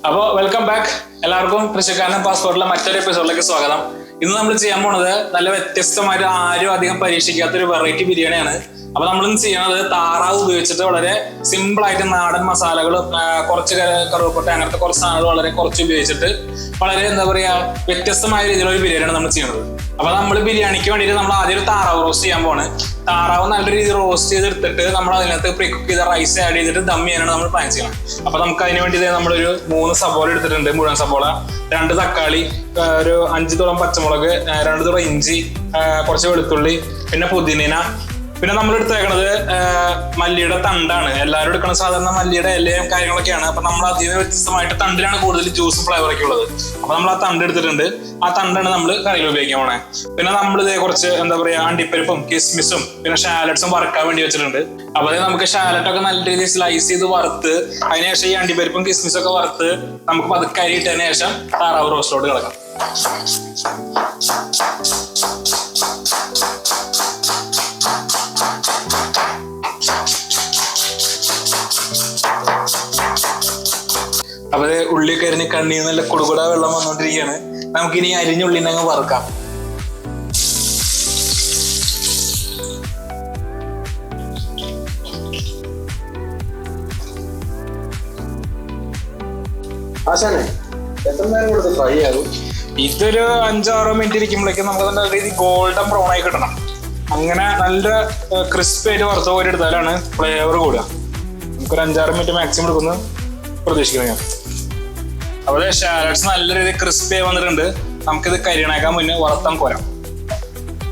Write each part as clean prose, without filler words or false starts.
അപ്പോൾ welcome back. എല്ലാവർക്കും കൃഷിക്കാരൻ പാസ്പോർട്ടിലെ മറ്റൊരു എപ്പിസോഡിലേക്ക് സ്വാഗതം. ഇന്ന് നമ്മൾ ചെയ്യാൻ പോണത് നല്ല വ്യത്യസ്തമായിട്ട് ആരും അധികം പരീക്ഷിക്കാത്തൊരു വെറൈറ്റി ബിരിയാണിയാണ്. അപ്പൊ നമ്മളിന്ന് ചെയ്യുന്നത് താറാവ് ഉപയോഗിച്ചിട്ട് വളരെ സിമ്പിൾ ആയിട്ട് നാടൻ മസാലകൾ, കുറച്ച് കറുവപ്പട്ട, അങ്ങനത്തെ കുറച്ച് സാധനങ്ങൾ വളരെ കുറച്ച് ഉപയോഗിച്ചിട്ട് വളരെ എന്താ പറയാ വ്യത്യസ്തമായ രീതിയിലുള്ള ഒരു ബിരിയാണിയാണ് നമ്മൾ ചെയ്യുന്നത്. അപ്പൊ നമ്മൾ ബിരിയാണിക്ക് വേണ്ടിയിട്ട് നമ്മൾ ആദ്യം ഒരു താറാവ് റോസ്റ്റ് ചെയ്യാൻ പോണ്. താറാവ് നല്ല രീതിയിൽ റോസ്റ്റ് ചെയ്തെടുത്തിട്ട് നമ്മൾ അതിനകത്ത് പ്രീ കുക്ക് ചെയ്ത റൈസ് ആഡ് ചെയ്തിട്ട് ദം ചെയ്യാനാണ് നമ്മൾ പ്ലാൻ ചെയ്യണം. അപ്പൊ നമുക്ക് അതിന് വേണ്ടി നമ്മളൊരു 3 സബോള എടുത്തിട്ടുണ്ട്, മുഴുവൻ സബോള, 2 തക്കാളി, ഒരു 5 തുളം പച്ചമുളക്, 2 തുളം ഇഞ്ചി, കുറച്ച് വെളുത്തുള്ളി, പിന്നെ പുതിന, പിന്നെ നമ്മൾ എടുത്തേക്കണത് മല്ലിയുടെ തണ്ടാണ്. എല്ലാവരും എടുക്കുന്ന സാധാരണ മല്ലിയുടെ ഇലയും കാര്യങ്ങളൊക്കെയാണ്. അപ്പൊ നമ്മൾ അതിന് വ്യത്യസ്തമായിട്ട് തണ്ടിലാണ് കൂടുതൽ ജ്യൂസ് ഫ്ലേവറൊക്കെ ഉള്ളത്. അപ്പൊ നമ്മൾ ആ തണ്ട് എടുത്തിട്ടുണ്ട്. ആ തണ്ടാണ് നമ്മൾ കറിയിൽ ഉപയോഗിക്കാൻ പോണേ. പിന്നെ നമ്മൾ ഇതേ കുറച്ച് എന്താ പറയാ അണ്ടിപ്പരിപ്പും കിസ്മിസും പിന്നെ ഷാലറ്റ്സും വറുക്കാൻ വേണ്ടി വെച്ചിട്ടുണ്ട്. അപ്പൊ നമുക്ക് ഷാലറ്റ് ഒക്കെ നല്ല രീതിയിൽ സ്ലൈസ് ചെയ്ത് വറുത്ത് അതിനുശേഷം ഈ അണ്ടിപ്പരിപ്പും കിസ്മിസും ഒക്കെ വറുത്ത് നമുക്ക് പതുക്കെ അരി ഇട്ടതിന് ശേഷം താറാവ് റോസ്റ്റിലോട്ട് കിടക്കാം. അപ്പൊ ഉള്ളി കരിഞ്ഞ് കണ്ണിൽ നല്ല കുടുകുട വെള്ളം വന്നോണ്ടിരിക്കുകയാണ്. നമുക്കിനി അരിഞ്ഞുള്ളിനെ അങ്ങ് വറുക്കാം. ഇതൊരു 5-6 മിനിറ്റ് ഇരിക്കുമ്പോഴേക്കും നമുക്ക് നല്ല രീതിയിൽ ഗോൾഡൻ ബ്രൗൺ ആയി കിട്ടണം. അങ്ങനെ നല്ല ക്രിസ്പി ആയിട്ട് വറുത്ത പോലെ എടുത്താലാണ് ഫ്ലേവർ കൂടുക. നമുക്കൊരു 5-6 മിനിറ്റ് മാക്സിമം എടുക്കുന്നു പ്രതീക്ഷിക്കണം ഞാൻ. അതുപോലെ ഷാലറ്റ്സ് നല്ല രീതിയിൽ ക്രിസ്പി ആയി വന്നിട്ടുണ്ട്. നമുക്കിത് കരിയണേക്കാൻ മുന്നേ വറുത്താൻ പോരാം.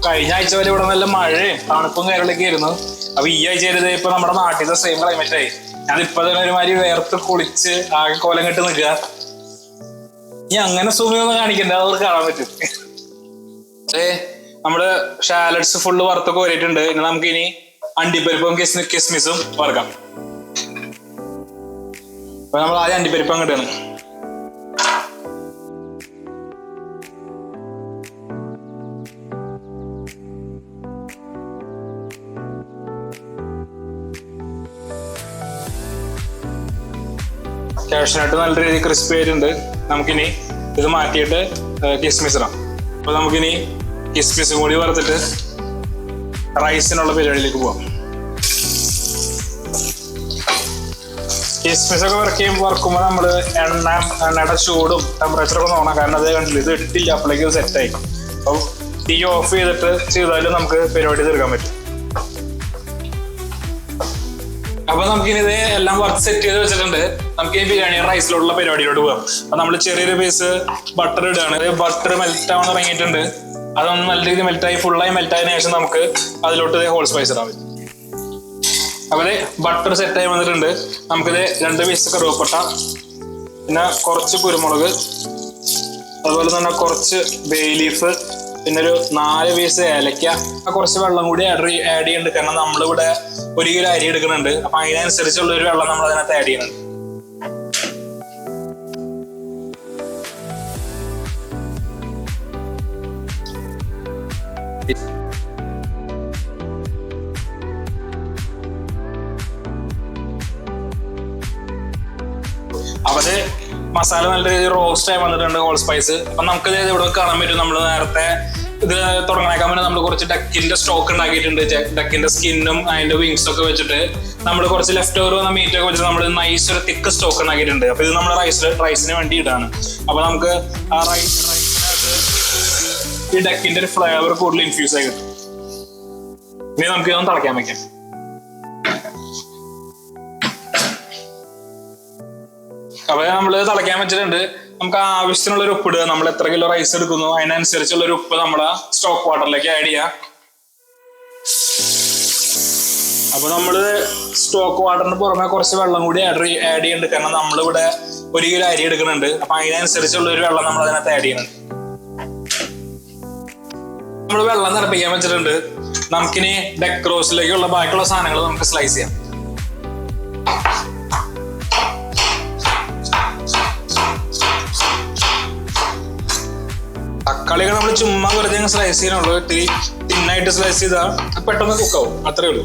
കഴിഞ്ഞ ആഴ്ച വരെ ഇവിടെ നല്ല മഴയും തണുപ്പും കാര്യങ്ങളൊക്കെ ആയിരുന്നു. അപ്പൊ ഈ ആഴ്ച ഇപ്പൊ നമ്മുടെ നാട്ടിലത്തെ സെയിം ക്ലൈമറ്റ് ആയി. ഞാനിപ്പോ തന്നെ ഒരുമാതിരി വേർത്ത് കുളിച്ച് ആകെ കോലം കെട്ട് നിൽക്കുക. ഇനി അങ്ങനെ സൂമിയൊന്നും കാണിക്കണ്ട, അത് കാണാൻ പറ്റും. നമ്മള് ഷാലറ്റ്സ് ഫുള്ള് വറുത്തൊക്കെ കോരിയിട്ടുണ്ട്. ഇനി നമുക്കിനി അണ്ടിപ്പരിപ്പും കിസ്മിസും വറുക്കാം. അപ്പൊ നമ്മൾ ആദ്യം അണ്ടിപ്പരിപ്പ് അങ്ങോട്ടാണ്. കാഷ്നട്ട് നല്ല രീതിയിൽ ക്രിസ്പി ആയിട്ടുണ്ട്. നമുക്കിനി ഇത് മാറ്റിയിട്ട് കിസ്മിസ് ഇടാം. അപ്പൊ നമുക്കിനി കിസ്മിസും കൂടി വറുത്തിട്ട് റൈസിനുള്ള പരിപാടിയിലേക്ക് പോവാം. കിസ്മിസ് ഒക്കെ വറുക്കുമ്പോൾ നമ്മള് എണ്ണയുടെ ചൂടും ടെമ്പറേച്ചറൊക്കെ നോക്കണം. കാരണം അത് കണ്ടില്ല, ഇത് ഇട്ടില്ല അപ്പോഴേക്കും സെറ്റായി. അപ്പൊ തീ ഓഫ് ചെയ്തിട്ട് ചെയ്താലും നമുക്ക് പരിപാടി തീർക്കാൻ പറ്റും. അപ്പൊ നമുക്കിനി ഇത് എല്ലാം വറുത്ത് സെറ്റ് ചെയ്ത് വെച്ചിട്ടുണ്ട്. നമുക്ക് ഈ ബിരിയാണി റൈസിലോട്ടുള്ള പരിപാടിയിലോട്ട് പോകാം. അപ്പൊ നമ്മൾ ചെറിയൊരു പീസ് ബട്ടർ ഇടുകയാണ്. ബട്ടർ മെൽറ്റ് ആവാൻ തുടങ്ങിയിട്ടുണ്ട്. അതൊന്ന് നല്ല രീതിയിൽ മെൽറ്റായി ഫുള്ളായി മെൽറ്റായതിനു ശേഷം നമുക്ക് അതിലോട്ട് ഹോൾ സ്പൈസ് ഇടാൻ പറ്റും. അപ്പൊ ബട്ടർ സെറ്റായി വന്നിട്ടുണ്ട്. നമുക്കിത് 2 പീസ് കറുവപ്പട്ട, പിന്നെ കുറച്ച് കുരുമുളക്, അതുപോലെ തന്നെ കുറച്ച് ബേ ലീഫ്, പിന്നെ ഒരു 4 പീസ് ഏലക്ക, കുറച്ച് വെള്ളം കൂടി ആഡ് ചെയ്യുന്നുണ്ട്. കാരണം നമ്മളിവിടെ 1 കിലോ അരി എടുക്കുന്നുണ്ട്. അപ്പൊ അതിനനുസരിച്ചുള്ള ഒരു വെള്ളം നമ്മൾ അതിനകത്ത് ആഡ് ചെയ്യുന്നുണ്ട്. അപ്പൊ അത് മസാല നല്ല രീതിയിൽ റോസ്റ്റ് ആയി വന്നിട്ടുണ്ട്, ഹോൾ സ്പൈസ്. അപ്പൊ നമുക്കിത് ഇവിടെ കാണാൻ പറ്റും. നമ്മൾ നേരത്തെ ഇത് തുടങ്ങാൻ വേണ്ടി നമ്മൾ കുറച്ച് ഡക്കിന്റെ സ്റ്റോക്ക് ഉണ്ടാക്കിയിട്ടുണ്ട്. ഡക്കിന്റെ സ്കിന്നും അതിന്റെ വിങ്സും ഒക്കെ വെച്ചിട്ട് നമ്മൾ കുറച്ച് ലെഫ്റ്റ് ഓവർ വന്ന മീറ്റ് ഒക്കെ വെച്ചിട്ട് നമ്മൾ നൈസ് ഒരു തിക്ക് സ്റ്റോക്ക് ഉണ്ടാക്കിയിട്ടുണ്ട്. അപ്പൊ ഇത് നമ്മൾ റൈസിന് വേണ്ടി ഇടാണ്. അപ്പൊ നമുക്ക് ആ റൈസിനകത്ത് ഈ ഡക്കിന്റെ ഒരു ഫ്ലേവർ കൂടുതൽ ഇൻഫ്യൂസ് ആയി കിട്ടും. ഇനി നമുക്ക് ഇതൊന്ന് തിളയ്ക്കാൻ വെക്കാം. അപ്പൊ നമ്മള് തിളയ്ക്കാൻ വെച്ചിട്ടുണ്ട്. നമുക്ക് ആവശ്യത്തിനുള്ള ഒരു ഉപ്പ് ഇടുക. നമ്മൾ എത്ര കിലോ റൈസ് എടുക്കുന്നു അതിനനുസരിച്ചുള്ള ഒരു ഉപ്പ് നമ്മളെ സ്റ്റോക്ക് വാട്ടറിലേക്ക് ആഡ് ചെയ്യാം. അപ്പൊ നമ്മള് സ്റ്റോക്ക് വാട്ടറിന് പുറമെ കുറച്ച് വെള്ളം കൂടി ആഡ് ചെയ്യുന്നുണ്ട്. കാരണം നമ്മളിവിടെ 1 കിലോ അരി എടുക്കുന്നുണ്ട്. അപ്പൊ അതിനനുസരിച്ചുള്ള ഒരു വെള്ളം നമ്മൾ അതിനകത്ത് ആഡ് ചെയ്യുന്നുണ്ട്. നമ്മൾ വെള്ളം തിളപ്പിക്കാൻ വെച്ചിട്ടുണ്ട്. നമുക്കിനി ഡക്ക് റോസ്റ്റിലേക്കുള്ള ബാക്കിയുള്ള സാധനങ്ങൾ നമുക്ക് സ്ലൈസ് ചെയ്യാം. തക്കാളികൾ നമ്മൾ ചുമ്മാ വെറുതെ സ്ലൈസ് ചെയ്യാനുള്ളൂ. ഇത്തിരി തിന്നായിട്ട് സ്ലൈസ് ചെയ്താൽ പെട്ടെന്ന് കുക്കാവും, അത്രേ ഉള്ളൂ.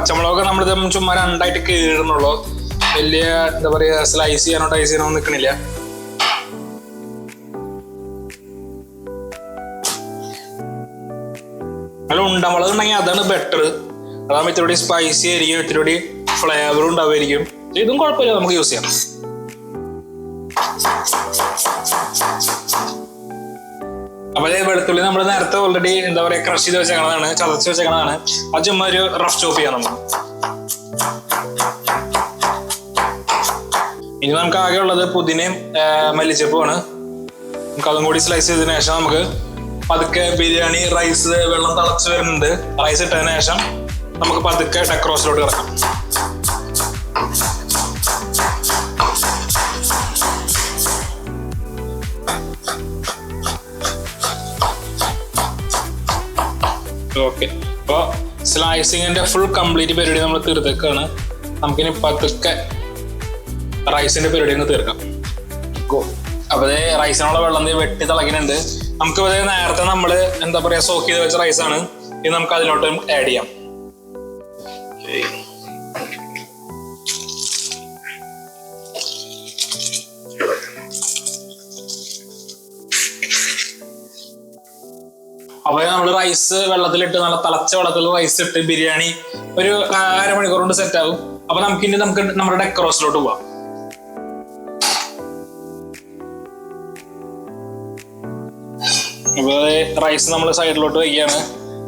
പച്ചമുളകൊക്കെ നമ്മളിത് ചുമ്മാ രണ്ടായിട്ട് കീറുന്നുള്ളൂ. വലിയ എന്താ പറയാ സ്ലൈസ് ചെയ്യാനോ ടൈസ് ചെയ്യാനോ നിൽക്കണില്ല. നല്ല ഉണ്ടമുളക് ഉണ്ടെങ്കിൽ അതാണ് ബെറ്റർ. അതാകുമ്പോൾ ഇത്തിരി കൂടി സ്പൈസി ആയിരിക്കും, ഇത്തിരി കൂടി ഫ്ലേവറും ഉണ്ടാവുമായിരിക്കും. ഇതും കുഴപ്പമില്ല, നമുക്ക് യൂസ് ചെയ്യാം. അപ്പൊ വെളുത്തുള്ളി നമ്മൾ നേരത്തെ ഓൾറെഡി എന്താ പറയാ ക്രഷ് ചെയ്ത് വെച്ചേക്കണതാണ്, ചതച്ച് വെച്ചേക്കണതാണ്. അത് ചുമ്മാ ഒരു റഫ് ചോപ്പ് ചെയ്യാം നമ്മൾ. ഇനി നമുക്ക് ആകെ ഉള്ളത് പുതിനയും മല്ലിച്ചപ്പുമാണ്. നമുക്ക് അതും കൂടി സ്ലൈസ് ചെയ്തതിനു ശേഷം നമുക്ക് പതുക്കെ ബിരിയാണി റൈസ് വെള്ളം തിളച്ച് വരുന്നുണ്ട്. റൈസ് ഇട്ടതിന് ശേഷം നമുക്ക് പതുക്കെ ഡക്ക് റോസ്റ്റിലോട്ട് കിടക്കാം. ഓക്കെ, അപ്പൊ സ്ലൈസിങ്ങിന്റെ ഫുൾ കംപ്ലീറ്റ് പരിപാടി നമ്മൾ തീർത്തേക്കാണ്. നമുക്കിനി പതുക്കെ റൈസിന്റെ പരിപാടി ഒന്ന് തീർക്കാം. അപ്പൊ റൈസിനുള്ള വെള്ളം വെട്ടി തിളക്കുന്നുണ്ട്. നമുക്ക് നേരത്തെ നമ്മള് എന്താ പറയാ സോക്ക് ചെയ്ത് വെച്ച റൈസാണ്. ഇത് നമുക്ക് അതിലോട്ട് ആഡ് ചെയ്യാം. അപ്പൊ നമ്മള് റൈസ് വെള്ളത്തിലിട്ട് നല്ല തിളച്ച വെള്ളത്തിൽ റൈസ് ഇട്ട് ബിരിയാണി ഒരു അരമണിക്കൂർ കൊണ്ട് സെറ്റ് ആകും. അപ്പൊ നമുക്ക് നമ്മുടെ ഡക്ക് റോസ്റ്റിലോട്ട് പോവാം. അപ്പൊ റൈസ് നമ്മൾ സൈഡിലോട്ട് വയ്ക്കുകയാണ്.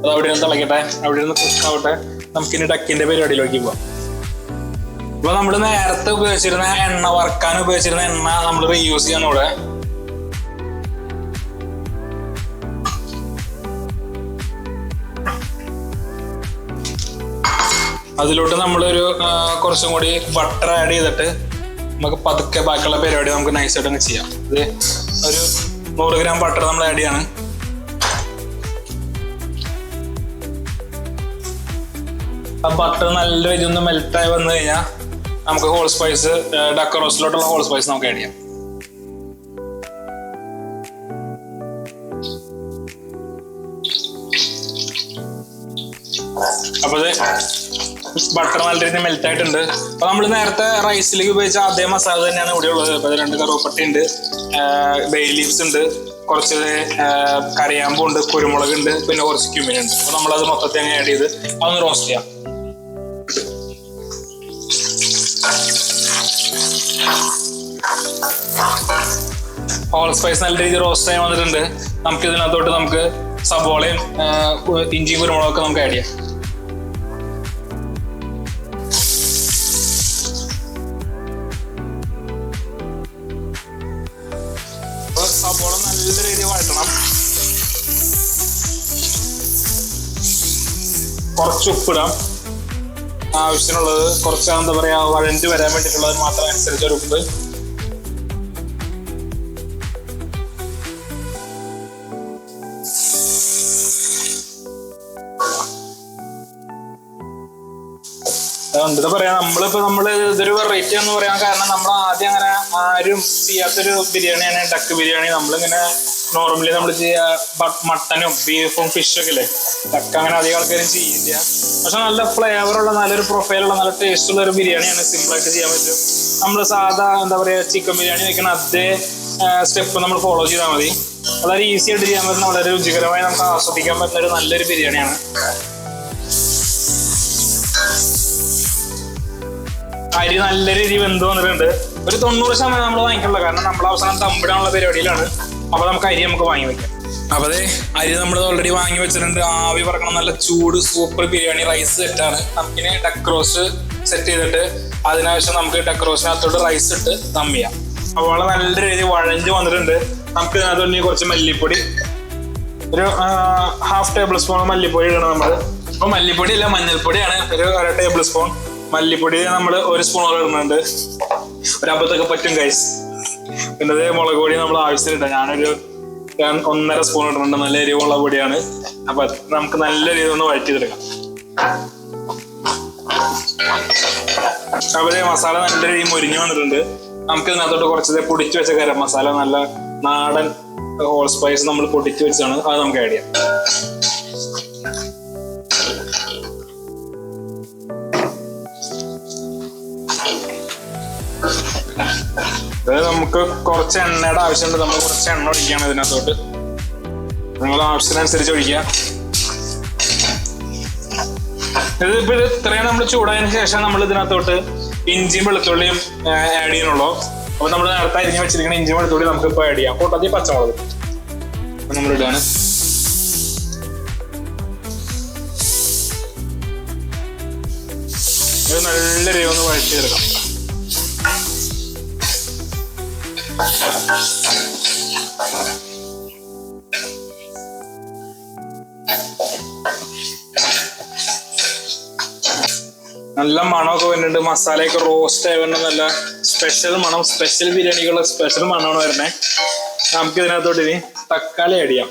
അത് അവിടെ നിന്ന് തിളക്കട്ടെ, അവിടെ നിന്ന് കുക്ക് ആവട്ടെ. നമുക്കിനി ഡക്കിന്റെ പരിപാടിയിലേക്ക് പോവാം. അപ്പൊ നമ്മൾ നേരത്തെ ഉപയോഗിച്ചിരുന്ന എണ്ണ, വറുക്കാൻ ഉപയോഗിച്ചിരുന്ന എണ്ണ നമ്മൾ റീയൂസ് ചെയ്യണം ഇവിടെ. അതിലോട്ട് നമ്മളൊരു കുറച്ചും കൂടി ബട്ടർ ആഡ് ചെയ്തിട്ട് നമുക്ക് പതുക്കെ ബാക്കിയുള്ള പരിപാടി നമുക്ക് നൈസായിട്ട് തന്നെ ചെയ്യാം. ഇത് ഒരു 100 ഗ്രാം ബട്ടർ നമ്മൾ ആഡ് ചെയ്യാണ്. ആ ബട്ടർ നല്ല ഇതൊന്ന് മെൽറ്റായി വന്നു കഴിഞ്ഞാൽ നമുക്ക് ഹോൾ സ്പൈസ്, ഡക്ക് റോസ്റ്റിലോട്ടുള്ള ഹോൾ സ്പൈസ് നമുക്ക് ആഡ് ചെയ്യാം. അപ്പൊ ബട്ടർ നല്ല രീതിയിൽ മെൽറ്റ് ആയിട്ടുണ്ട്. അപ്പൊ നമ്മൾ നേരത്തെ റൈസിലേക്ക് ഉപയോഗിച്ച അതേ മസാല തന്നെയാണ് ഇവിടെ ഉള്ളത്. അപ്പൊ 2 കറുവപ്പട്ട ഉണ്ട്, ബേ ലീവ്സ് ഉണ്ട്, കുറച്ച് കറിയാമ്പൂ ഉണ്ട്, കുരുമുളക് ഉണ്ട്, പിന്നെ കുറച്ച് ക്യുമിൻ ഉണ്ട്. അപ്പൊ നമ്മളത് മൊത്തത്തിൽ അങ്ങ് ആഡ് ചെയ്ത് അതൊന്ന് റോസ്റ്റ് ചെയ്യാം. ഹോൾ സ്പൈസ് നല്ല രീതിയിൽ റോസ്റ്റ് ആയി വന്നിട്ടുണ്ട്. നമുക്ക് ഇതിനകത്തോട്ട് നമുക്ക് സബോളയും ഇഞ്ചിയും കുരുമുളകൊക്കെ നമുക്ക് ആഡ് ചെയ്യാം. സബോള നല്ല രീതിയിൽ വഴറ്റണം. കുറച്ച് ഉപ്പിടാം, ആവശ്യത്തിനുള്ളത്. കുറച്ച് എന്താ പറയാ വഴഞ്ഞു വരാൻ വേണ്ടിയിട്ടുള്ളത് മാത്രം അനുസരിച്ച് ഒരു ഉപ്പ്. എന്താ പറയാ നമ്മള് ഇതൊരു വെറൈറ്റി എന്ന് പറയാൻ കാരണം നമ്മൾ ആദ്യം അങ്ങനെ ആരും ചെയ്യാത്തൊരു ബിരിയാണിയാണ് ഡക്ക് ബിരിയാണി. നമ്മളിങ്ങനെ നോർമലി നമ്മൾ ചെയ്യാ മട്ടനും ബീഫും ഫിഷും ഒക്കെ അല്ലേ. ഡക്ക് അങ്ങനെ അധികം ആൾക്കാരും ചെയ്യില്ല. പക്ഷെ നല്ല ഫ്ലേവറുള്ള നല്ലൊരു പ്രൊഫൈലുള്ള നല്ല ടേസ്റ്റ് ഉള്ള ഒരു ബിരിയാണിയാണ്. സിമ്പിൾ ആയിട്ട് ചെയ്യാൻ പറ്റും. നമ്മൾ സാധാ എന്താ പറയാ ചിക്കൻ ബിരിയാണി വെക്കുന്ന അതേ സ്റ്റെപ്പ് നമ്മൾ ഫോളോ ചെയ്താൽ മതി. വളരെ ഈസി ആയിട്ട് ചെയ്യാൻ പറ്റുന്ന, വളരെ രുചികരമായി നമുക്ക് ആസ്വദിക്കാൻ പറ്റുന്ന ഒരു നല്ലൊരു ബിരിയാണിയാണ്. അരി നല്ല രീതിയിൽ വെന്ത് വന്നിട്ടുണ്ട്. ഒരു 90% നമ്മൾ വാങ്ങിക്കുള്ളൂ, കാരണം നമ്മൾ അവസാനം തമ്പിടാനുള്ള പരിപാടിയിലാണ്. അപ്പൊ നമുക്ക് അരി വാങ്ങി വെക്കാം. അപ്പൊ അരി നമ്മൾ ഓൾറെഡി വാങ്ങി വെച്ചിട്ടുണ്ട്. ആവി പറക്കണം നല്ല ചൂട് സൂപ്പർ ബിരിയാണി റൈസ് സെറ്റാണ്. നമുക്കിനി ഡക്ക് റോസ്റ്റ് സെറ്റ് ചെയ്തിട്ട് അതിനാവശ്യം നമുക്ക് ഡക്ക് റോസ്റ്റിനകത്തോട്ട് റൈസ് ഇട്ട് ദം ചെയ്യാം. അപ്പോൾ നല്ല രീതിയിൽ വഴഞ്ഞ് വന്നിട്ടുണ്ട്. നമുക്ക് ഇതിനകത്ത് കുറച്ച് മല്ലിപ്പൊടി, ഒരു 1/2 ടേബിൾ സ്പൂൺ മല്ലിപ്പൊടി ഇടണം നമ്മൾ. അപ്പൊ മല്ലിപ്പൊടി അല്ല, മഞ്ഞൾപ്പൊടിയാണ്. ഒരു 1 ടേബിൾ സ്പൂൺ മല്ലിപ്പൊടി നമ്മൾ 1 സ്പൂണോളം ഇടുന്നുണ്ട്. ഒരു അബദ്ധമൊക്കെ പറ്റും ഗൈസ്. പിന്നെ മുളക് പൊടി നമ്മൾ ആവശ്യത്തിനിട്ട ഞാനൊരു 1.5 സ്പൂൺ ഇടുന്നുണ്ട്. നല്ല എരിവുള്ള പൊടിയാണ്. അപ്പൊ നമുക്ക് നല്ല രീതിയിൽ ഒന്ന് വഴറ്റിയെടുക്കാം. അപ്പൊ മസാല നല്ല രീതിയിൽ മുരിഞ്ഞു വന്നിട്ടുണ്ട്. നമുക്ക് ഇതിനകത്തോട്ട് കുറച്ച് പൊടിച്ചു വെച്ച ഗരം മസാല, നല്ല നാടൻ ഹോൾ സ്പൈസ് നമ്മൾ പൊടിച്ചു വെച്ചാണ്, അത് നമുക്ക് ആഡ് ചെയ്യാം. അതായത് നമുക്ക് കുറച്ച് എണ്ണയുടെ ആവശ്യമുണ്ട്. നമ്മൾ കുറച്ച് എണ്ണ ഒഴിക്കുകയാണ് ഇതിനകത്തോട്ട്. നിങ്ങൾ ആവശ്യത്തിനനുസരിച്ച് ഒഴിക്കുക. ഇതിപ്പോ ഇത്രയും നമ്മൾ ചൂടായതിനു ശേഷം നമ്മൾ ഇതിനകത്തോട്ട് ഇഞ്ചിയും വെളുത്തുള്ളിയും ആഡ് ചെയ്യണുള്ളൂ. അപ്പൊ നമ്മൾ നേരത്തെ അരിഞ്ഞ് വെച്ചിരിക്കുന്ന ഇഞ്ചിയും വെളുത്തുള്ളി നമുക്ക് ഇപ്പൊ ആഡ് ചെയ്യാം. കൂട്ടത്തിൽ പച്ചമുളക് നമ്മൾ ഇടാണ്. ഇത് നല്ല രീതിയിൽ ഒന്ന് വഴറ്റിയെടുക്കാം. നല്ല മണമൊക്കെ വരുന്നുണ്ട്. മസാലയൊക്കെ റോസ്റ്റ് ആയി വരുന്ന നല്ല സ്പെഷ്യൽ മണം. സ്പെഷ്യൽ ബിരിയാണിക്കുള്ള സ്പെഷ്യൽ മണമാണ് വരുന്നത്. നമുക്ക് ഇതിനകത്തോട്ട് ഇനി തക്കാളി ആഡ് ചെയ്യാം.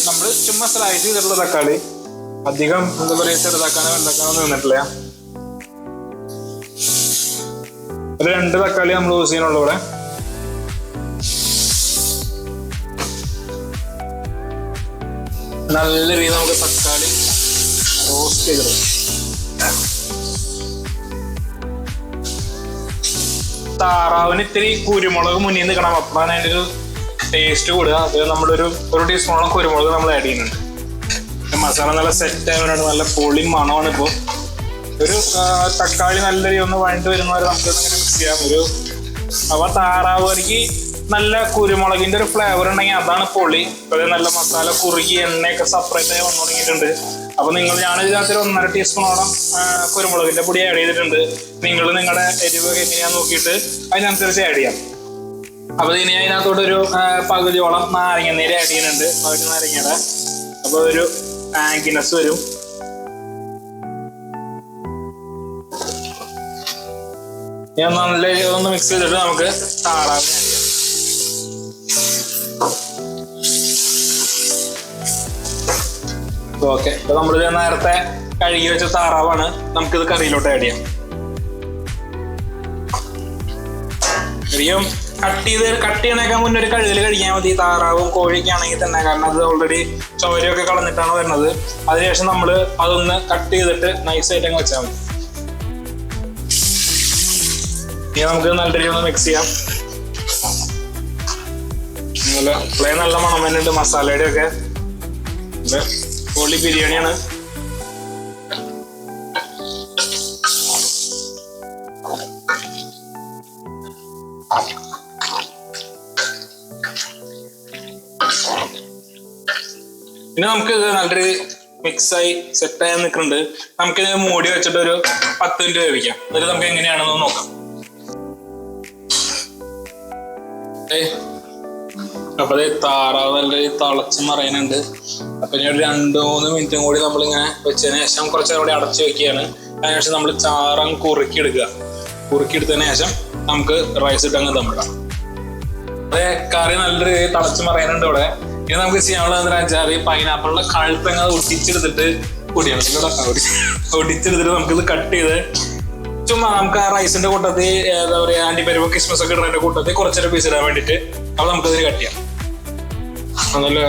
നമ്മള് ചുമ്മാ സ്ലൈസ് ചെയ്തിട്ടുള്ള തക്കാളി, അധികം എന്താ പറയുക ചെറുതാക്കാനോ വെള്ളക്കാനോ നിന്നിട്ടില്ല. ഒരു 2 തക്കാളി നമ്മൾ യൂസ് ചെയ്യാനുള്ളൂ ഇവിടെ. നല്ല രീതിയിൽ നമുക്ക് തക്കാളി റോസ്റ്റ് ചെയ്തെടുക്കാം. താറാവിന് ഇത്തിരി കുരുമുളക് മുന്നിൽ നിൽക്കണം, അപ്പോഴാണ് അതിൻ്റെ ഒരു ടേസ്റ്റ് കൂടുക. അത് നമ്മളൊരു ടീസ്പൂണോളം കുരുമുളക് നമ്മൾ ആഡ് ചെയ്യുന്നുണ്ട്. മസാല നല്ല സെറ്റ് ആയതുകൊണ്ടാണ് നല്ല പൊളി മണമാണ്. ഇപ്പോൾ ഒരു തക്കാളി നല്ല രീതിയിൽ ഒന്ന് വഴണ്ട് വരുന്നവരെ നമുക്ക് ഇങ്ങനെ മിക്സ് ചെയ്യാം. അവ താറാവ് കറിക്ക് നല്ല കുരുമുളകിന്റെ ഒരു ഫ്ലേവർ ഉണ്ടെങ്കിൽ അതാണ് പൊളി. അത് നല്ല മസാല കുറുകി എണ്ണയൊക്കെ സെപ്പറേറ്റ് ആയി വന്നു തുടങ്ങിയിട്ടുണ്ട്. അപ്പൊ ഞാൻ ഇതിനകത്ത് 1.5 ടീസ്പൂണോളം കുരുമുളകിന്റെ പൊടി ആഡ് ചെയ്തിട്ടുണ്ട്. നിങ്ങൾ നിങ്ങളുടെ എരിവ് എങ്ങനെയാന്ന് നോക്കിയിട്ട് അതിനനുസരിച്ച് ആഡ് ചെയ്യാം. അപ്പൊ ഇനി അതിനകത്തോട്ട് ഒരു പകുതിയോളം നാരങ്ങ നീര് ആഡ് ചെയ്യുന്നുണ്ട്. പകുതി നാരങ്ങയുടെ അപ്പൊ ഒരു ടാങ്കിനെസ് വരും. ഞാൻ നല്ല ഒന്ന് മിക്സ് ചെയ്തിട്ട് നമുക്ക് താറാവിനെ ആഡ് ചെയ്യാം. ഓക്കെ, അപ്പൊ നമ്മളിത് നേരത്തെ കഴുകി വെച്ച താറാവാണ്. നമുക്കിത് കറിയിലോട്ട് ആഡ് ചെയ്യാം. ശരിക്കും കട്ട് ചെയ്യണേക്കാൻ മുന്നേ ഒരു കഴുകൽ കഴിക്കാൻ മതി. താറാവും കോഴിയൊക്കെ ആണെങ്കിൽ തന്നെ, കാരണം അത് ഓൾറെഡി ചോരയൊക്കെ കളഞ്ഞിട്ടാണ് വരുന്നത്. അതിനുശേഷം നമ്മൾ അതൊന്ന് കട്ട് ചെയ്തിട്ട് നൈസായിട്ട് അങ്ങ് വെച്ചാൽ മതി. ഇനി നമുക്ക് നല്ല രീതിയിൽ ഒന്ന് മിക്സ് ചെയ്യാം. നല്ല മണം വരുന്നുണ്ട് മസാലയുടെ ഒക്കെ. പൊളി ബിരിയാണിയാണ്. ഇനി നമുക്ക് ഇത് നല്ലൊരു മിക്സായി സെറ്റായി നിൽക്കുന്നുണ്ട്. നമുക്കിത് മൂടി വെച്ചിട്ട് ഒരു 10 മിനിറ്റ് വേവിക്കാം. എന്നിട്ട് നമുക്ക് എങ്ങനെയാണെന്ന് നോക്കാം. അപ്പൊ താറാവ് നല്ല തിളച്ച് മറയുന്നുണ്ട്. അപ്പൊ ഇനി ഒരു 2-3 മിനിറ്റും കൂടി നമ്മളിങ്ങനെ വെച്ചതിന് ശേഷം കുറച്ച് കൂടി അടച്ചു വെക്കുകയാണ്. അതിനുശേഷം നമ്മൾ ചാറം കുറുക്കിയെടുക്കുക. കുറുക്കിയെടുത്തതിന് ശേഷം നമുക്ക് റൈസ് ഇട്ട് അങ്ങ് ദമ്മിടാം. അതെ, കറി നല്ലൊരു തിളച്ച് മറയുന്നുണ്ട് ഇവിടെ. ഇനി നമുക്ക് ചെയ്യാനുള്ളത് എന്താ വെച്ചാൽ പൈനാപ്പിളിന്റെ കഴുത്തങ്ങ് ഒട്ടിച്ചെടുത്തിട്ട് ഒടിച്ചെടുത്തിട്ട് നമുക്കിത് കട്ട് ചെയ്ത് ചുമ്മാ നമുക്ക് ആ റൈസിന്റെ കൂട്ടത്തിൽ എന്താ പറയാ അണ്ടിപ്പരിപ്പ് കിസ്മസ് ഒക്കെ ഇടുന്നതിന്റെ കൂട്ടത്തിൽ കുറച്ചൊരു പീസ് ഇടാൻ വേണ്ടിട്ട് അപ്പൊ നമുക്കതിന് കട്ട് ചെയ്യാം. അതല്ല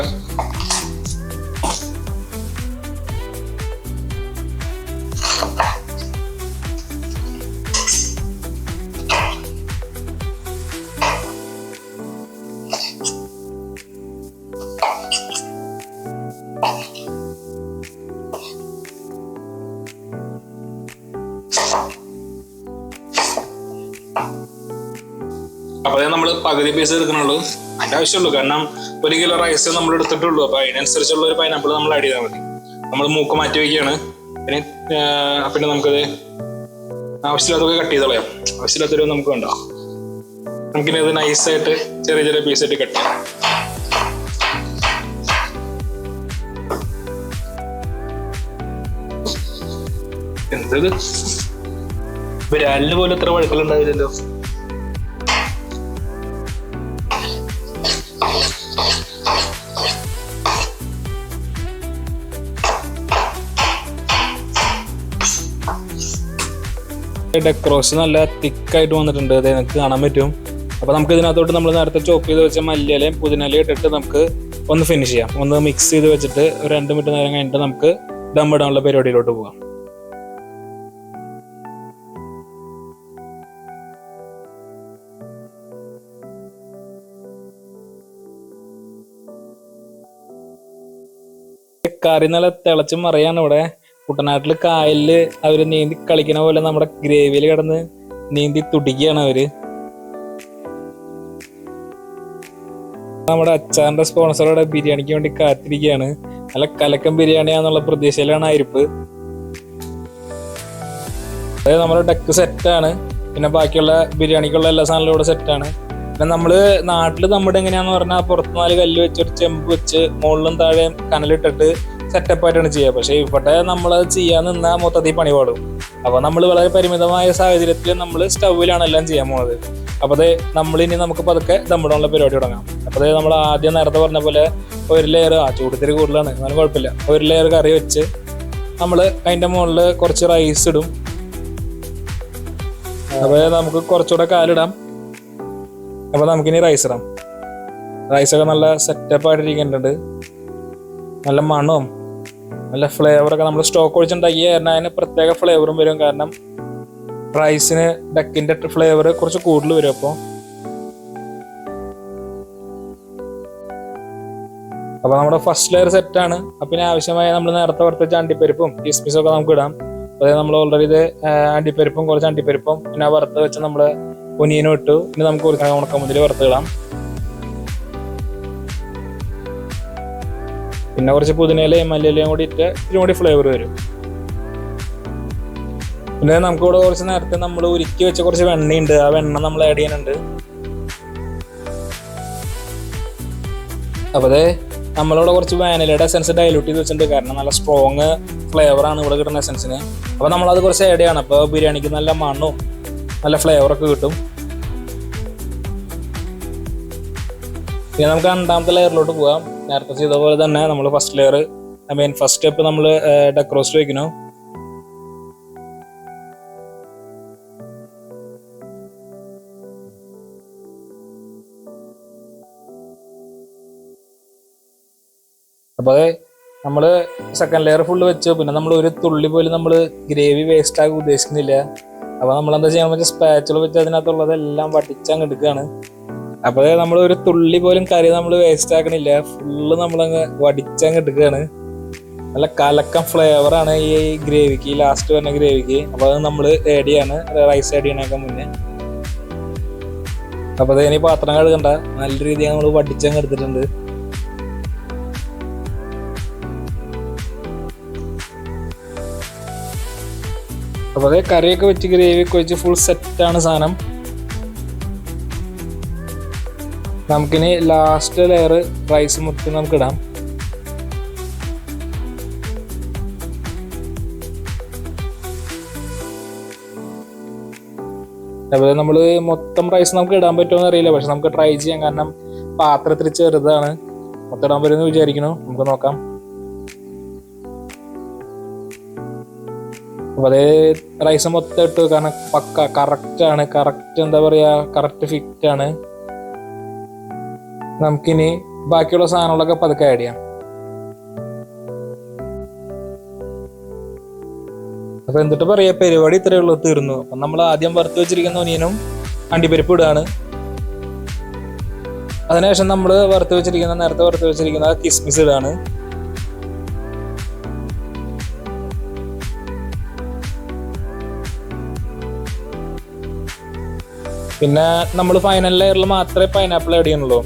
അപ്പൊ നമ്മൾ പകുതി പീസ് എടുക്കണുള്ളൂ. അതിന്റെ ആവശ്യമുള്ളൂ, കാരണം 1 കിലോ റൈസ് നമ്മൾ എടുത്തിട്ടുള്ളൂ. അപ്പൊ അതിനനുസരിച്ചുള്ള ഒരു പൈനാപ്പിൾ നമ്മൾ ആഡ് ചെയ്താൽ മതി. നമ്മൾ മൂക്ക് മാറ്റി വയ്ക്കുകയാണ്. പിന്നെ നമുക്കത് ആവശ്യമില്ലാത്തൊക്കെ കട്ട് ചെയ്ത് കളയാം. ആവശ്യമില്ലാത്തൊരു നമുക്ക് വേണ്ട. നമുക്കിനി അത് നൈസായിട്ട് ചെറിയ ചെറിയ പീസായിട്ട് കട്ട് ചെയ്യാം. എന്തത് വിരാലിന് പോലും എത്ര വഴുക്കലുണ്ടാവില്ലല്ലോ. ഡെക്കറേഷൻ നല്ല തിക്കായിട്ട് വന്നിട്ടുണ്ട്. അത് എനിക്ക് കാണാൻ പറ്റും. അപ്പൊ നമുക്ക് ഇതിനകത്തോട്ട് നമ്മൾ നേരത്തെ ചോപ്പ് ചെയ്ത് വെച്ച മല്ലിയിലയും പുതിനയിലയും ഇട്ടിട്ട് നമുക്ക് ഒന്ന് ഫിനിഷ് ചെയ്യാം. ഒന്ന് മിക്സ് ചെയ്ത് വെച്ചിട്ട് ഒരു 2 മിനിറ്റ് നേരം കഴിഞ്ഞിട്ട് നമുക്ക് ദം ഇടാനുള്ള പരിപാടിയിലോട്ട് പോകാം. കറി നല്ല തിളച്ച് മറിയാണ് ഇവിടെ. കുട്ടനാട്ടില് കായലില് അവര് നീന്തി കളിക്കണ പോലെ നമ്മുടെ ഗ്രേവിയിൽ കിടന്ന് നീന്തി തുടിക്കുകയാണ് അവര്. നമ്മുടെ അച്ചാറിന്റെ സ്പോൺസറോടെ ബിരിയാണിക്ക് വേണ്ടി കാത്തിരിക്കുകയാണ്. നല്ല കലക്കം ബിരിയാണിയാന്നുള്ള പ്രതീക്ഷയിലാണ് അരിപ്പ്. അതായത് നമ്മുടെ ഡക്ക് സെറ്റാണ്. പിന്നെ ബാക്കിയുള്ള ബിരിയാണിക്കുള്ള എല്ലാ സാധനങ്ങളും ഇവിടെ സെറ്റാണ്. പിന്നെ നമ്മള് നാട്ടില് നമ്മുടെ എങ്ങനെയാന്ന് പറഞ്ഞാൽ പുറത്ത് 4 കല്ല് വെച്ച് ഒരു ചെമ്പ് വെച്ച് മുകളിലും താഴെയും കനലിട്ടിട്ട് സെറ്റപ്പ് ആയിട്ടാണ് ചെയ്യുക. പക്ഷെ ഇവിടെ നമ്മളത് ചെയ്യാൻ നിന്നാൽ മൊത്തത്തിൽ പണി പാടും. അപ്പൊ നമ്മൾ വളരെ പരിമിതമായ സാഹചര്യത്തിൽ നമ്മൾ സ്റ്റൗവിലാണ് എല്ലാം ചെയ്യാൻ പോകുന്നത്. അപ്പൊ നമ്മളിനി നമുക്ക് പതുക്കെ ദമ്മിടാനുള്ള പരിപാടി തുടങ്ങാം. അപ്പൊ നമ്മൾ ആദ്യം നേരത്തെ പറഞ്ഞ പോലെ ഒരു ലെയർ ചൂടത്തിരി കൂടുതലാണ്, എന്നാലും കുഴപ്പമില്ല, ഒരു ലെയർ കറി വെച്ച് നമ്മൾ അതിന്റെ മുകളിൽ കുറച്ച് റൈസ് ഇടും. അപ്പൊ നമുക്ക് കുറച്ചുകൂടെ കാലിടാം. അപ്പൊ നമുക്കിനി റൈസ് ഇടാം. റൈസൊക്കെ നല്ല സെറ്റപ്പ് ആയിട്ടിരിക്കുന്നുണ്ട്. നല്ല മണവും നല്ല ഫ്ലേവറൊക്കെ നമ്മൾ സ്റ്റോക്ക് ഒഴിച്ചുണ്ടാക്കി കാരണം അതിന് പ്രത്യേക ഫ്ലേവറും വരും. കാരണം റൈസിന് ഡക്കിന്റെ ഫ്ലേവർ കുറച്ച് കൂടുതൽ വരും. അപ്പൊ നമ്മുടെ ഫസ്റ്റ് ലെയർ സെറ്റാണ്. അപ്പൊ ഇനി ആവശ്യമായ നമ്മൾ നേരത്തെ വറുത്ത അണ്ടിപ്പരിപ്പും കിസ്മിസും ഒക്കെ നമുക്ക് ഇടാം. അതായത് നമ്മൾ ഓൾറെഡി ഇത് അണ്ടിപ്പരിപ്പും കുറച്ച് അണ്ടിപ്പരിപ്പും പിന്നെ വറുത്ത് വെച്ച് നമ്മള് ഒനിയനും ഇട്ടു. ഇനി നമുക്ക് കുറച്ച് ഉണക്കമുന്തിരി വറുത്തിടാം. പിന്നെ കുറച്ച് പുതിനയിലയും മല്ലിയിലയും കൂടി ഇട്ട് ഇതിനും കൂടി ഫ്ലേവർ വരും. പിന്നെ നമുക്കിവിടെ കുറച്ച് നേരത്തെ നമ്മൾ ഉരുക്കി വെച്ച കുറച്ച് വെണ്ണയുണ്ട്. ആ വെണ്ണ നമ്മൾ ആഡ് ചെയ്യാനുണ്ട്. അപ്പൊ നമ്മളിവിടെ കുറച്ച് വാനിലയുടെ എസൻസ് ഡൈലൂട്ട് ചെയ്ത് വെച്ചിട്ടുണ്ട്. കാരണം നല്ല സ്ട്രോങ് ഫ്ലേവറാണ് ഇവിടെ കിട്ടുന്ന എസൻസിന്. അപ്പൊ നമ്മളത് കുറച്ച് ആഡ് ചെയ്യണം. അപ്പൊ ബിരിയാണിക്ക് നല്ല മണ്ണും നല്ല ഫ്ലേവറൊക്കെ കിട്ടും. പിന്നെ നമുക്ക് 2ാമത്തെ ലെയറിലോട്ട് പോകാം. നേരത്തെ ചെയ്ത പോലെ തന്നെ നമ്മൾ ഫസ്റ്റ് ലെയർ ഫസ്റ്റ് സ്റ്റെപ്പ് നമ്മൾ ഡക്ക് റോസ്റ്റ് വയ്ക്കുന്നു. അപ്പൊ നമ്മള് സെക്കൻഡ് ലെയർ ഫുള്ള് വെച്ചു. പിന്നെ നമ്മൾ ഒരു തുള്ളി പോലും നമ്മൾ ഗ്രേവി വേസ്റ്റ് ആക്കി ഉദ്ദേശിക്കുന്നില്ല. അപ്പൊ നമ്മൾ എന്താ ചെയ്യാൻ പറ്റുക, സ്പാച്ചുല വെച്ച് അതിനകത്തുള്ളതെല്ലാം വടിച്ചങ്ങ് എടുക്കുകയാണ്. അപ്പൊ നമ്മൾ ഒരു തുള്ളി പോലും കറി നമ്മൾ വേസ്റ്റ് ആക്കണില്ല, ഫുള്ള് നമ്മളങ്ങ് വടിച്ചങ്ങ് എടുക്കുകയാണ്. നല്ല കലക്കം ഫ്ലേവറാണ് ഈ ഗ്രേവിക്ക്, ലാസ്റ്റ് വരുന്ന ഗ്രേവിക്ക്. അപ്പൊ അത് നമ്മൾ ആഡ് ചെയ്യാണ്, റൈസ് ആഡ് ചെയ്യണേക്കാൾ മുന്നേ. അപ്പൊ ഇനി പാത്രം കഴുകണ്ട, നല്ല രീതിയിൽ നമ്മൾ വടിച്ചങ്ങ് എടുത്തിട്ടുണ്ട്. അപ്പൊ കറിയൊക്കെ വെച്ച് ഗ്രേവിയൊക്കെ വെച്ച് ഫുൾ സെറ്റാണ് സാധനം. നമുക്കിനി ലാസ്റ്റ് ലെയർ റൈസ് മുക്കി നമുക്ക് ഇടാം. അതുപോലെ നമ്മൾ മൊത്തം റൈസ് നമുക്ക് ഇടാൻ പറ്റുമോ എന്ന് അറിയില്ല, പക്ഷെ നമുക്ക് ട്രൈ ചെയ്യാം. കാരണം പാത്രത്തിൽ ചെറുതാണ്, മൊത്തം ഇടാൻ പറ്റുമെന്ന് വിചാരിക്കുന്നു. നമുക്ക് നോക്കാം. അപ്പൊ റൈസ് മൊത്തം ഇട്ടു. കാരണം പക്ക കറക്റ്റ് ആണ്, എന്താ പറയാ, കറക്റ്റ് ഫിറ്റ് ആണ്. നമുക്കിനി ബാക്കിയുള്ള സാധനങ്ങളൊക്കെ പതുക്കെ ആഡ് ചെയ്യാം. അപ്പൊ എന്നിട്ട് പറയാ, പരിപാടി ഇത്രയേ ഉള്ളൂ, തീർന്നു. അപ്പൊ നമ്മൾ ആദ്യം വറുത്ത് വെച്ചിരിക്കുന്ന ഒനിയനും അണ്ടിപ്പരിപ്പ് ഇടുകയാണ്. അതിനുശേഷം നമ്മൾ നേരത്തെ വറുത്ത് വെച്ചിരിക്കുന്ന കിസ്മിസ് ഇടുകയാണ്. പിന്നെ നമ്മൾ ഫൈനൽ ലെയറിൽ മാത്രമേ പൈനാപ്പിൾ ആഡ് ചെയ്യുന്നുള്ളൂ.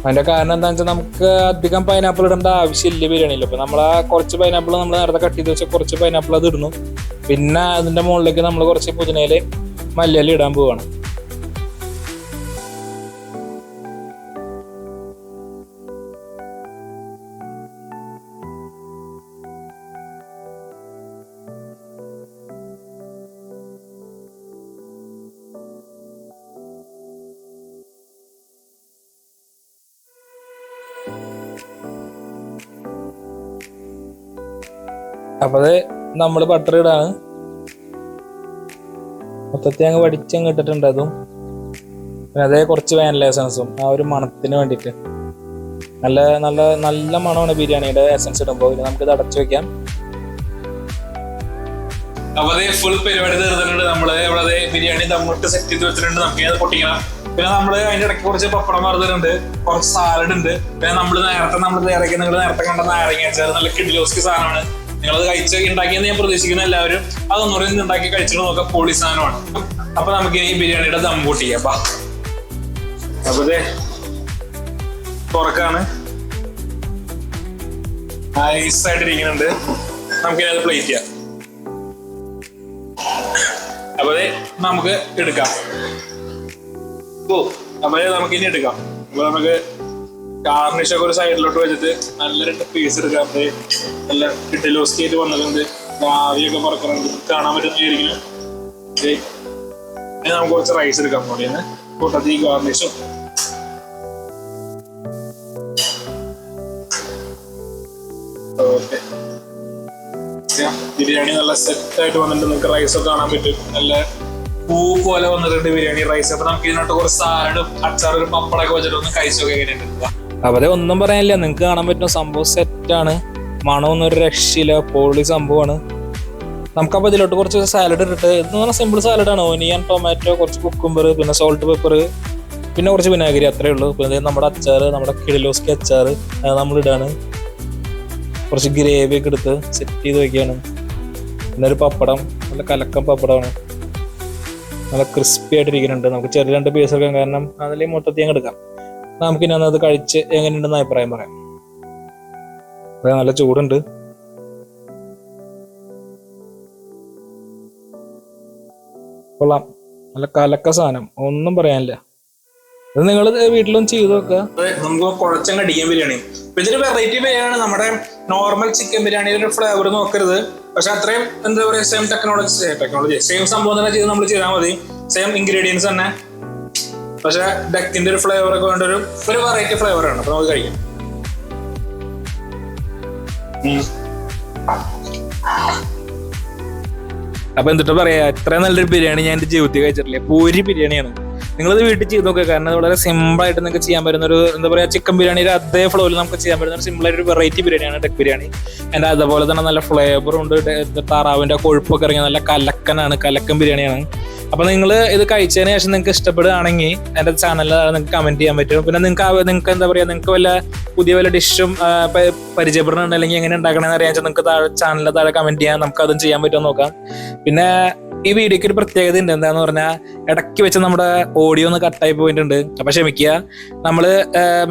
അതിന്റെ കാരണം എന്താണെന്ന് വെച്ചാൽ നമുക്ക് അധികം പൈനാപ്പിൾ ഇടേണ്ട ആവശ്യമില്ല ബിരിയാണിയിൽ. അപ്പൊ നമ്മൾ ആ കുറച്ച് പൈനാപ്പിൾ നമ്മൾ നേരത്തെ കട്ട് ചെയ്ത് വെച്ചാൽ കുറച്ച് പൈനാപ്പിൾ അത് ഇടുന്നു. പിന്നെ അതിന്റെ മുകളിലേക്ക് നമ്മൾ കുറച്ച് പുതിനയില മല്ലിയില ഇടാൻ പോവാണ്. അപ്പൊ നമ്മൾ ബട്ടർ ഇടാണ്. മൊത്തത്തിൽ അങ്ങ് വടിച്ചങ്ങ് ഇട്ടിട്ടുണ്ട് അതും. പിന്നെ അതേ കുറച്ച് വാനില എസൻസും ആ ഒരു മണത്തിന് വേണ്ടിയിട്ട്. നല്ല നല്ല നല്ല മണമാണ് ബിരിയാണിയുടെ എസൻസ് ഇടുമ്പോൾ. നമുക്കിത് അടച്ചു വെക്കാം. അപ്പൊ ഫുൾ പരിപാടി തീർന്നിട്ടുണ്ട്. നമ്മള് ഇവിടെ ബിരിയാണി ദമ്മിട്ട് സെറ്റ് ചെയ്ത് വെച്ചിട്ടുണ്ട്. നമുക്ക് അത് പൊട്ടിക്കണം. പിന്നെ നമ്മള് അതിന്റെ ഇടയ്ക്ക് കുറച്ച് പപ്പടം വറുതലുണ്ട്, കുറച്ച് സാലഡ് ഉണ്ട്. പിന്നെ നമ്മൾ നേരത്തെ കണ്ട നാരങ്ങ അച്ചാർ നല്ല കിഡിലോസ്കി സാധനമാണ്. നിങ്ങളത് ഉണ്ടാക്കിയെന്ന് ഞാൻ പ്രതീക്ഷിക്കുന്ന എല്ലാവരും അതൊന്നുകൂടി ഉണ്ടാക്കി കഴിച്ചിട്ട് നോക്കാം. പൊളി സാധനമാണ്. അപ്പൊ നമുക്ക് ഈ ബിരിയാണിയുടെ ദം പൊട്ടിക്കാം. അപ്പൊ തുറക്കാണ്, നൈസായിട്ടിരിക്കുന്നുണ്ട്. നമുക്കിനി അത് പ്ലേറ്റ് ചെയ്യാം. അപ്പൊ നമുക്ക് എടുക്കാം. അപ്പൊ നമുക്കിനി എടുക്കാം. അപ്പൊ നമുക്ക് ഗാർണിഷ് ഒക്കെ ഒരു സൈഡിലോട്ട് വെച്ചിട്ട് നല്ല 2 പീസ് എടുക്കാം. നല്ല കിഡിലോസ്കി ആയിട്ട് വന്നിട്ടുണ്ട്. ആവിയൊക്കെ പറക്കുന്നുണ്ട്, കാണാൻ പറ്റുന്നതായിരിക്കും. നമുക്ക് കുറച്ച് റൈസ് എടുക്കാം. കൂടിയാണ് കൂട്ടത്തിൽ ഈ ഗാർണിഷും. ഓക്കെ, ബിരിയാണി നല്ല സെറ്റ് ആയിട്ട് വന്നിട്ടുണ്ട്. നിങ്ങൾക്ക് റൈസൊക്കെ കാണാൻ പറ്റും. നല്ല പൂ പോലെ വന്നിട്ടുണ്ട് ബിരിയാണി റൈസ്. അപ്പൊ നമുക്ക് ഇതിനോട്ട് കുറച്ച് സാലഡും അച്ചാറും പപ്പടമൊക്കെ വെച്ചിട്ട് ഒന്ന് കഴിച്ചൊക്കെ എങ്ങനെയുണ്ട്. അവരെ ഒന്നും പറയാനില്ല, നിങ്ങൾക്ക് കാണാൻ പറ്റുന്ന സംഭവം സെറ്റാണ്. മണമൊന്നും ഒരു രക്ഷയില്ല, പൊളി സംഭവമാണ്. നമുക്കപ്പോൾ ഇതിലോട്ട് കുറച്ച് സാലഡ് ഇട്ടിട്ട്, ഇതെന്ന് പറഞ്ഞാൽ സിമ്പിൾ സാലഡാണ്. ഓനിയൻ, ടൊമാറ്റോ, കുറച്ച് കുക്കുംബർ, പിന്നെ സോൾട്ട് പെപ്പർ, പിന്നെ കുറച്ച് വിനാഗിരി, അത്രേ ഉള്ളൂ. പിന്നെ നമ്മുടെ അച്ചാർ, നമ്മുടെ കിഡിലോസ്കി അച്ചാർ അത് നമ്മളിടാണ്. കുറച്ച് ഗ്രേവി ഒക്കെ എടുത്ത് സെറ്റ് ചെയ്ത് വയ്ക്കുകയാണ്. പിന്നെ ഒരു പപ്പടം, നല്ല കലക്കം പപ്പടമാണ്, നല്ല ക്രിസ്പി ആയിട്ടിരിക്കുന്നുണ്ട്. നമുക്ക് ചെറിയ 2 പീസ് എടുക്കാം, കാരണം അതിൽ മൊത്തത്തിൽ അങ്ങ് എടുക്കാം. നമുക്കിനി അത് കഴിച്ച് എങ്ങനെയുണ്ടെന്ന് അഭിപ്രായം പറയാം. നല്ല ചൂടുണ്ട്. കൊള്ളാം, നല്ല കലക്ക സാധനം, ഒന്നും പറയാനില്ല. ഇത് നിങ്ങൾ വീട്ടിലും ചെയ്ത് നോക്കുക. നമുക്ക് കുഴച്ചങ്ങ് അടിക്കാൻ ബിരിയാണി. ഇതൊരു വെറൈറ്റി ബിരിയാണിയാണ്. നമ്മുടെ നോർമൽ ചിക്കൻ ബിരിയാണിയുടെ ഒരു ഫ്ലേവർ നോക്കരുത്. പക്ഷെ അത്രയും എന്താ പറയുക, സെയിം ടെക്നോളജി സെയിം സംഭവം തന്നെ ചെയ്ത് നമ്മൾ ചെയ്താൽ മതി. സെയിം ഇൻഗ്രീഡിയൻസ് തന്നെ, പക്ഷെ ഡക്കിന്റെ ഒരു ഫ്ലേവർ ഒക്കെ വേണ്ട ഒരു വെറൈറ്റി ഫ്ലേവറാണ്. അപ്പൊ നമുക്ക് കഴിക്കാം. അപ്പൊ എന്നിട്ട് പറയാ, ഇത്രയും നല്ലൊരു ബിരിയാണി ഞാൻ എന്റെ ജീവിതത്തിൽ കഴിച്ചിട്ടില്ല. പൂരി ബിരിയാണിയാണ്. നിങ്ങളത് വീട്ടിൽ ചെയ്ത് നോക്കുക. കാരണം വളരെ സിമ്പിൾ ആയിട്ട് നിങ്ങൾക്ക് ചെയ്യാൻ പറ്റുന്ന ഒരു എന്താ പറയുക, ചിക്കൻ ബിരിയാണിയുടെ അതേ ഫ്ലോയിൽ നമുക്ക് ചെയ്യാൻ പറ്റുന്ന ഒരു സിമ്പിൾ ആയിട്ട് ഒരു വെറൈറ്റി ബിരിയാണിയാണ് ഡക്ക് ബിരിയാണി. എൻ്റെ അതുപോലെ തന്നെ നല്ല ഫ്ലേവറും ഉണ്ട്. താറാവിന്റെ കൊഴുപ്പൊക്കെ ഇറങ്ങിയ നല്ല കലക്കൻ ബിരിയാണിയാണ്. അപ്പൊ നിങ്ങൾ ഇത് കഴിച്ചതിന് ശേഷം നിങ്ങൾക്ക് ഇഷ്ടപ്പെടുകയാണെങ്കിൽ എൻ്റെ ചാനലിൽ നിങ്ങൾക്ക് കമന്റ് ചെയ്യാൻ പറ്റും. പിന്നെ നിങ്ങൾക്ക് എന്താ പറയുക, നിങ്ങൾക്ക് പുതിയ വല്ല ഡിഷും പരിചയപ്പെടുന്നുണ്ട്, അല്ലെങ്കിൽ എങ്ങനെ ഉണ്ടാക്കണമെന്ന് അറിയാൻ നിങ്ങൾക്ക് ചാനലിൽ താഴെ കമന്റ് ചെയ്യാൻ, നമുക്ക് അതും ചെയ്യാൻ പറ്റുമോ നോക്കാം. പിന്നെ ഈ വീഡിയോക്ക് ഒരു പ്രത്യേകത ഉണ്ട്. എന്താന്ന് പറഞ്ഞാൽ ഇടയ്ക്ക് വെച്ച് നമ്മുടെ ഓഡിയോ ഒന്ന് കട്ടായി പോയിട്ടുണ്ട്. അപ്പൊ ക്ഷമിക്കുക. നമ്മൾ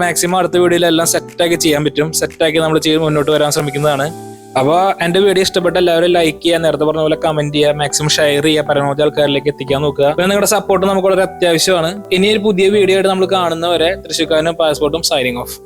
മാക്സിമം അടുത്ത വീഡിയോയിലെല്ലാം സെറ്റാക്കി ചെയ്യാൻ പറ്റും. സെറ്റാക്കി നമ്മൾ ചെയ്ത് മുന്നോട്ട് വരാൻ ശ്രമിക്കുന്നതാണ്. അപ്പോൾ എൻ്റെ വീഡിയോ ഇഷ്ടപ്പെട്ട എല്ലാവരും ലൈക്ക് ചെയ്യുക, നേരത്തെ പറഞ്ഞ പോലെ കമന്റ് ചെയ്യുക, മാക്സിമം ഷെയർ ചെയ്യുക, പരമാവധി ആൾക്കാരിലേക്ക് എത്തിക്കാൻ നോക്കുക. പിന്നെ നിങ്ങളുടെ സപ്പോർട്ട് നമുക്ക് വളരെ അത്യാവശ്യമാണ്. ഇനി ഒരു പുതിയ വീഡിയോ ആയിട്ട് നമ്മൾ കാണുന്നവരെ തൃശ്ശൂർക്കാരനും പാസ്പോർട്ടും സൈനിങ് ഓഫ്.